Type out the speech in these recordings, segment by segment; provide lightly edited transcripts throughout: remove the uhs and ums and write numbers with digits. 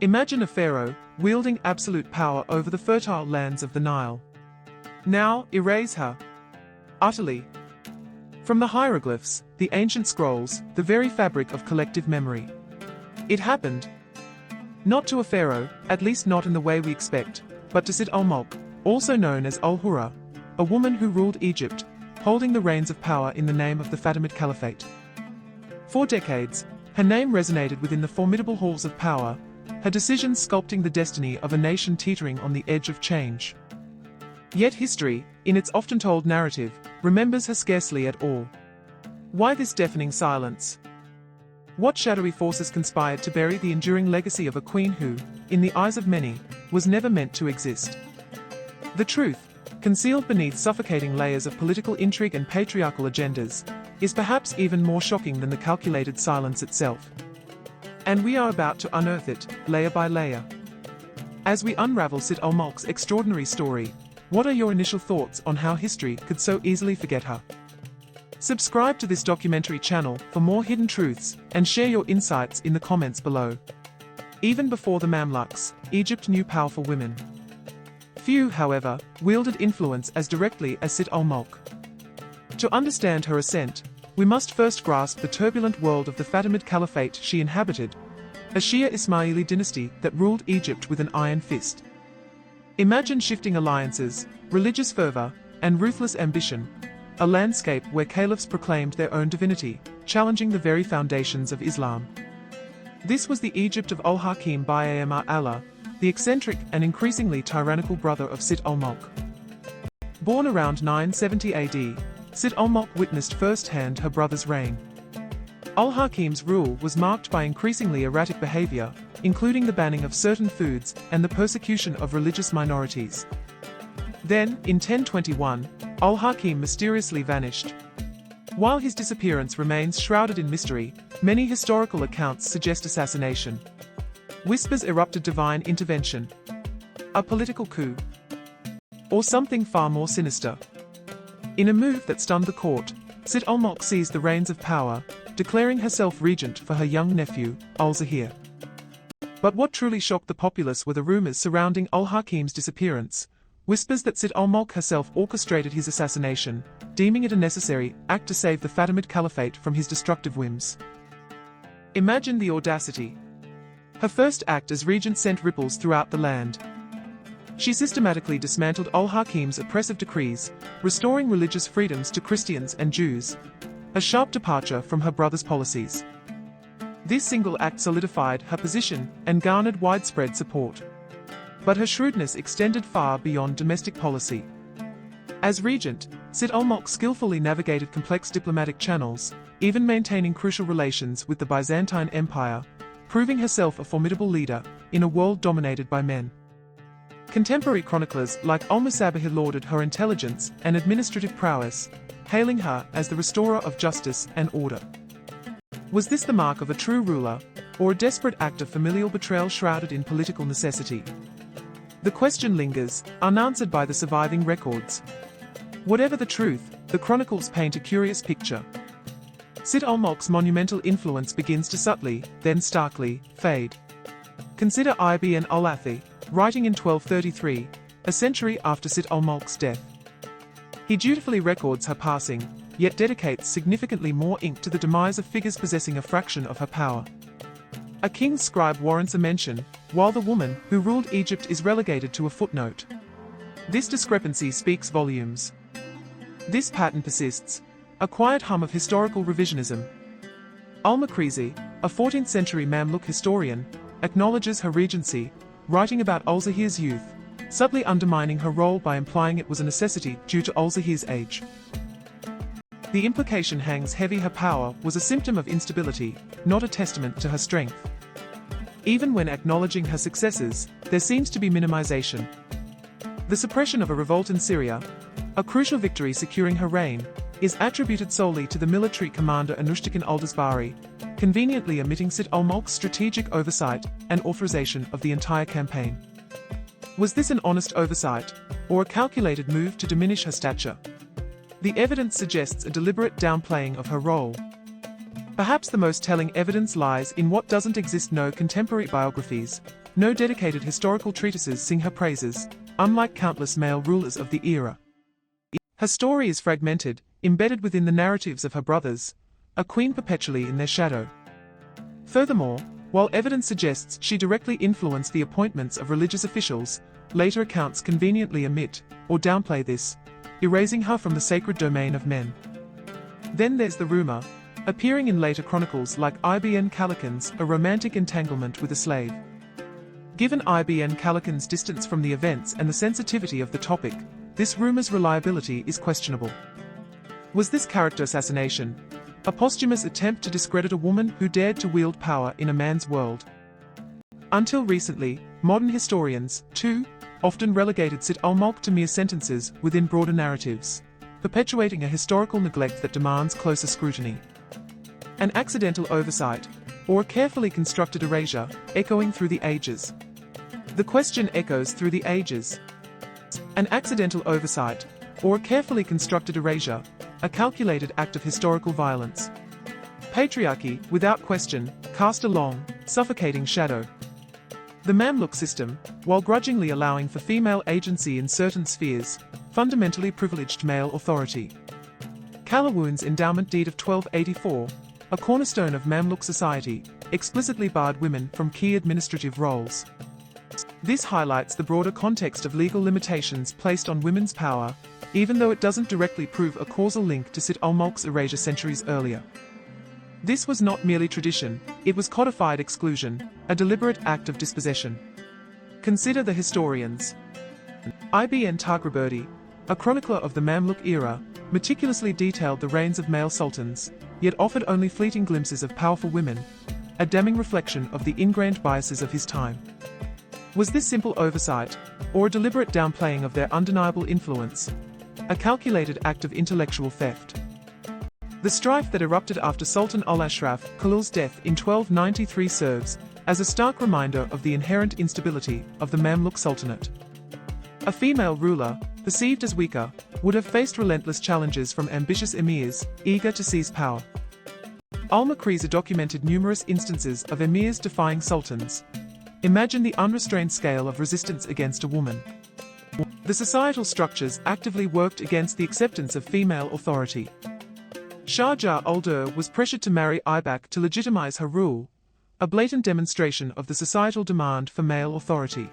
Imagine a pharaoh, wielding absolute power over the fertile lands of the Nile. Now, erase her. Utterly. From the hieroglyphs, the ancient scrolls, the very fabric of collective memory. It happened. Not to a pharaoh, at least not in the way we expect, but to Sitt al-Mulk, also known as al-Hurra, a woman who ruled Egypt, holding the reins of power in the name of the Fatimid Caliphate. For decades, her name resonated within the formidable halls of power, her decisions sculpting the destiny of a nation teetering on the edge of change. Yet history, in its often told narrative, remembers her scarcely at all. Why this deafening silence? What shadowy forces conspired to bury the enduring legacy of a queen who, in the eyes of many, was never meant to exist? The truth, concealed beneath suffocating layers of political intrigue and patriarchal agendas, is perhaps even more shocking than the calculated silence itself. And we are about to unearth it, layer by layer. As we unravel Sitt al-Mulk's extraordinary story, what are your initial thoughts on how history could so easily forget her? Subscribe to this documentary channel for more hidden truths, and share your insights in the comments below. Even before the Mamluks, Egypt knew powerful women. Few, however, wielded influence as directly as Sitt al-Mulk. To understand her ascent, we must first grasp the turbulent world of the Fatimid Caliphate she inhabited, a Shia Ismaili dynasty that ruled Egypt with an iron fist. Imagine shifting alliances, religious fervor, and ruthless ambition, a landscape where caliphs proclaimed their own divinity, challenging the very foundations of Islam. This was the Egypt of al-Hakim bi-Amr Allah, the eccentric and increasingly tyrannical brother of Sitt al-Mulk. Born around 970 AD, Sitt al-Mulk witnessed firsthand her brother's reign. Al-Hakim's rule was marked by increasingly erratic behavior, including the banning of certain foods and the persecution of religious minorities. Then, in 1021, al-Hakim mysteriously vanished. While his disappearance remains shrouded in mystery, many historical accounts suggest assassination. Whispers erupted divine intervention, a political coup, or something far more sinister. In a move that stunned the court, Sitt al-Mulk seized the reins of power, declaring herself regent for her young nephew, al-Zahir. But what truly shocked the populace were the rumors surrounding al-Hakim's disappearance, whispers that Sitt al-Mulk herself orchestrated his assassination, deeming it a necessary act to save the Fatimid Caliphate from his destructive whims. Imagine the audacity. Her first act as regent sent ripples throughout the land. She systematically dismantled al-Hakim's oppressive decrees, restoring religious freedoms to Christians and Jews, a sharp departure from her brother's policies. This single act solidified her position and garnered widespread support. But her shrewdness extended far beyond domestic policy. As regent, Sitt al-Mulk skillfully navigated complex diplomatic channels, even maintaining crucial relations with the Byzantine Empire, proving herself a formidable leader in a world dominated by men. Contemporary chroniclers like al-Musabahir lauded her intelligence and administrative prowess, hailing her as the restorer of justice and order. Was this the mark of a true ruler, or a desperate act of familial betrayal shrouded in political necessity? The question lingers, unanswered by the surviving records. Whatever the truth, the chronicles paint a curious picture. Sitt al-Mulk's monumental influence begins to subtly, then starkly, fade. Consider Ibn al-Athi, writing in 1233, a century after Sitt al-Mulk's death. He dutifully records her passing, yet dedicates significantly more ink to the demise of figures possessing a fraction of her power. A king's scribe warrants a mention, while the woman who ruled Egypt is relegated to a footnote. This discrepancy speaks volumes. This pattern persists, a quiet hum of historical revisionism. Al-Makrizi, a 14th century Mamluk historian, acknowledges her regency, writing about al-Zahir's youth, subtly undermining her role by implying it was a necessity due to al-Zahir's age. The implication hangs heavy. Her power was a symptom of instability, not a testament to her strength. Even when acknowledging her successes, there seems to be minimization. The suppression of a revolt in Syria, a crucial victory securing her reign, is attributed solely to the military commander Anushtakin al-Dasbari, conveniently omitting Sitt al-Mulk's strategic oversight and authorization of the entire campaign. Was this an honest oversight, or a calculated move to diminish her stature? The evidence suggests a deliberate downplaying of her role. Perhaps the most telling evidence lies in what doesn't exist: no contemporary biographies, no dedicated historical treatises sing her praises, unlike countless male rulers of the era. Her story is fragmented, embedded within the narratives of her brothers, a queen perpetually in their shadow. Furthermore, while evidence suggests she directly influenced the appointments of religious officials, later accounts conveniently omit or downplay this, erasing her from the sacred domain of men. Then there's the rumor, appearing in later chronicles like Ibn Khaldun's, a romantic entanglement with a slave. Given Ibn Khaldun's distance from the events and the sensitivity of the topic, this rumor's reliability is questionable. Was this character assassination a posthumous attempt to discredit a woman who dared to wield power in a man's world? Until recently, modern historians, too, often relegated Sitt al-Mulk to mere sentences within broader narratives, perpetuating a historical neglect that demands closer scrutiny. An accidental oversight, or a carefully constructed erasure, echoing through the ages. The question echoes through the ages. An accidental oversight, or a carefully constructed erasure, a calculated act of historical violence. Patriarchy, without question, cast a long, suffocating shadow. The Mamluk system, while grudgingly allowing for female agency in certain spheres, fundamentally privileged male authority. Calawun's endowment deed of 1284, a cornerstone of Mamluk society, explicitly barred women from key administrative roles. This highlights the broader context of legal limitations placed on women's power, even though it doesn't directly prove a causal link to Sitt al-Mulk's erasure centuries earlier. This was not merely tradition, it was codified exclusion, a deliberate act of dispossession. Consider the historians. Ibn Taghriburdi, a chronicler of the Mamluk era, meticulously detailed the reigns of male sultans, yet offered only fleeting glimpses of powerful women, a damning reflection of the ingrained biases of his time. Was this simple oversight, or a deliberate downplaying of their undeniable influence? A calculated act of intellectual theft. The strife that erupted after Sultan al-Ashraf Khalil's death in 1293 serves as a stark reminder of the inherent instability of the Mamluk Sultanate. A female ruler, perceived as weaker, would have faced relentless challenges from ambitious emirs, eager to seize power. Al-Makrizi documented numerous instances of emirs defying sultans. Imagine the unrestrained scale of resistance against a woman. The societal structures actively worked against the acceptance of female authority. Shah Jahan al-Durr was pressured to marry Aybak to legitimize her rule, a blatant demonstration of the societal demand for male authority.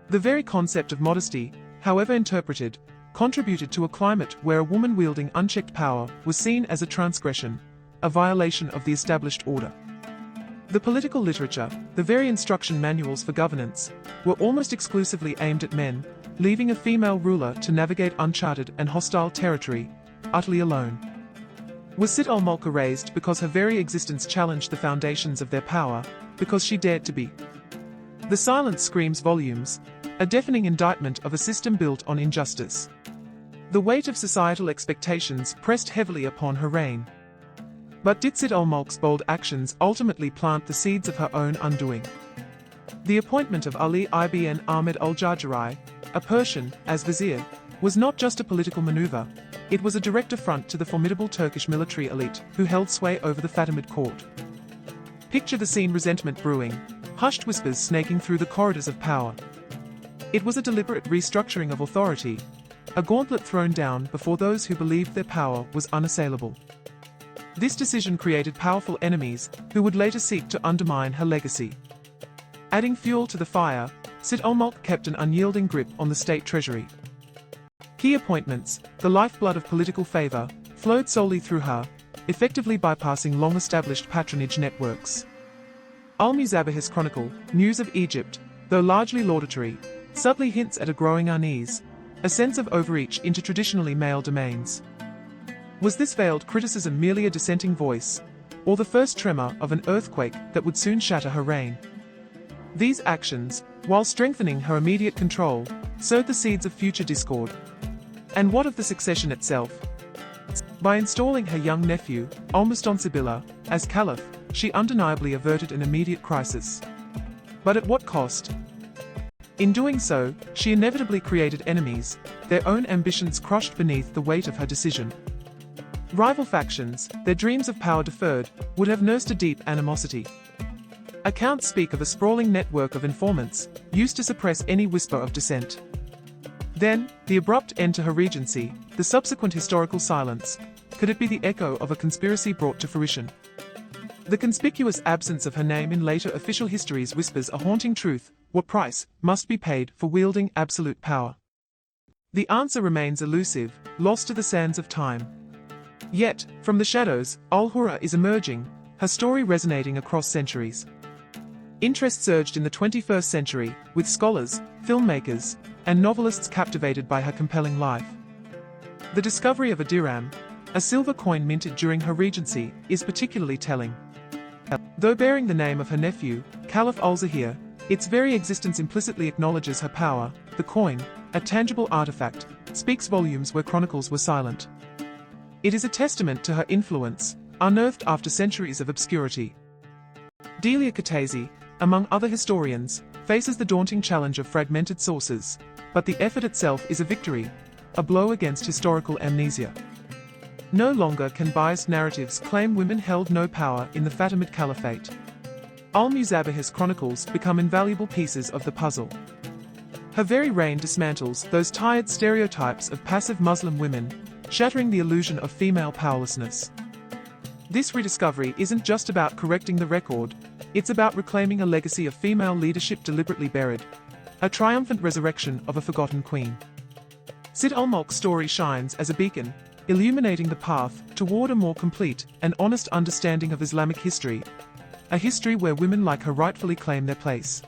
The very concept of modesty, however interpreted, contributed to a climate where a woman wielding unchecked power was seen as a transgression, a violation of the established order. The political literature, the very instruction manuals for governance, were almost exclusively aimed at men, leaving a female ruler to navigate uncharted and hostile territory, utterly alone. Was Sitt al-Mulk erased because her very existence challenged the foundations of their power, because she dared to be? The silence screams volumes, a deafening indictment of a system built on injustice. The weight of societal expectations pressed heavily upon her reign. But did Sitt al-Mulk's bold actions ultimately plant the seeds of her own undoing? The appointment of Ali ibn Ahmed al-Jarjari, a Persian, as vizier, was not just a political maneuver, it was a direct affront to the formidable Turkish military elite who held sway over the Fatimid court. Picture the scene: resentment brewing, hushed whispers snaking through the corridors of power. It was a deliberate restructuring of authority, a gauntlet thrown down before those who believed their power was unassailable. This decision created powerful enemies who would later seek to undermine her legacy. Adding fuel to the fire, Sitt al-Mulk kept an unyielding grip on the state treasury. Key appointments, the lifeblood of political favor, flowed solely through her, effectively bypassing long-established patronage networks. Al-Muzabahi's chronicle, News of Egypt, though largely laudatory, subtly hints at a growing unease, a sense of overreach into traditionally male domains. Was this veiled criticism merely a dissenting voice, or the first tremor of an earthquake that would soon shatter her reign? These actions, while strengthening her immediate control, sowed the seeds of future discord. And what of the succession itself? By installing her young nephew, al-Mustansibila, as caliph, she undeniably averted an immediate crisis. But at what cost? In doing so, she inevitably created enemies, their own ambitions crushed beneath the weight of her decision. Rival factions, their dreams of power deferred, would have nursed a deep animosity. Accounts speak of a sprawling network of informants, used to suppress any whisper of dissent. Then, the abrupt end to her regency, the subsequent historical silence. Could it be the echo of a conspiracy brought to fruition? The conspicuous absence of her name in later official histories whispers a haunting truth: what price must be paid for wielding absolute power? The answer remains elusive, lost to the sands of time. Yet, from the shadows, al-Hurra is emerging, her story resonating across centuries. Interest surged in the 21st century, with scholars, filmmakers, and novelists captivated by her compelling life. The discovery of a dirham, a silver coin minted during her regency, is particularly telling. Though bearing the name of her nephew, Caliph al-Zahir, its very existence implicitly acknowledges her power. The coin, a tangible artifact, speaks volumes where chronicles were silent. It is a testament to her influence, unearthed after centuries of obscurity. Delia Kataisi, among other historians, faces the daunting challenge of fragmented sources, but the effort itself is a victory, a blow against historical amnesia. No longer can biased narratives claim women held no power in the Fatimid Caliphate. Al-Muzabahir's chronicles become invaluable pieces of the puzzle. Her very reign dismantles those tired stereotypes of passive Muslim women, shattering the illusion of female powerlessness. This rediscovery isn't just about correcting the record, it's about reclaiming a legacy of female leadership deliberately buried, a triumphant resurrection of a forgotten queen. Sitt al-Mulk's story shines as a beacon, illuminating the path toward a more complete and honest understanding of Islamic history, a history where women like her rightfully claim their place.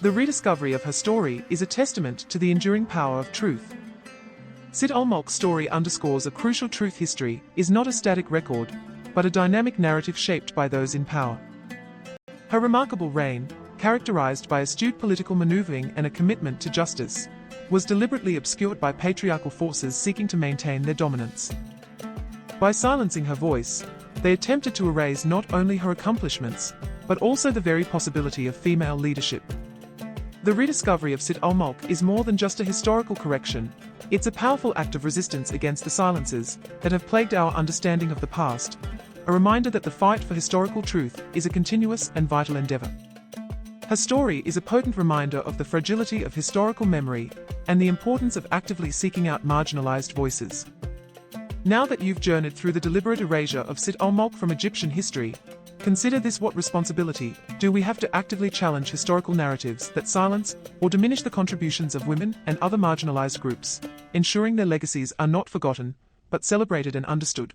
The rediscovery of her story is a testament to the enduring power of truth. Sitt al-Mulk's story underscores a crucial truth: history is not a static record, but a dynamic narrative shaped by those in power. Her remarkable reign, characterized by astute political maneuvering and a commitment to justice, was deliberately obscured by patriarchal forces seeking to maintain their dominance. By silencing her voice, they attempted to erase not only her accomplishments, but also the very possibility of female leadership. The rediscovery of Sitt al-Mulk is more than just a historical correction, it's a powerful act of resistance against the silences that have plagued our understanding of the past, a reminder that the fight for historical truth is a continuous and vital endeavor. Her story is a potent reminder of the fragility of historical memory and the importance of actively seeking out marginalized voices. Now that you've journeyed through the deliberate erasure of Sitt al-Mulk from Egyptian history, consider this: what responsibility do we have to actively challenge historical narratives that silence or diminish the contributions of women and other marginalized groups, ensuring their legacies are not forgotten, but celebrated and understood?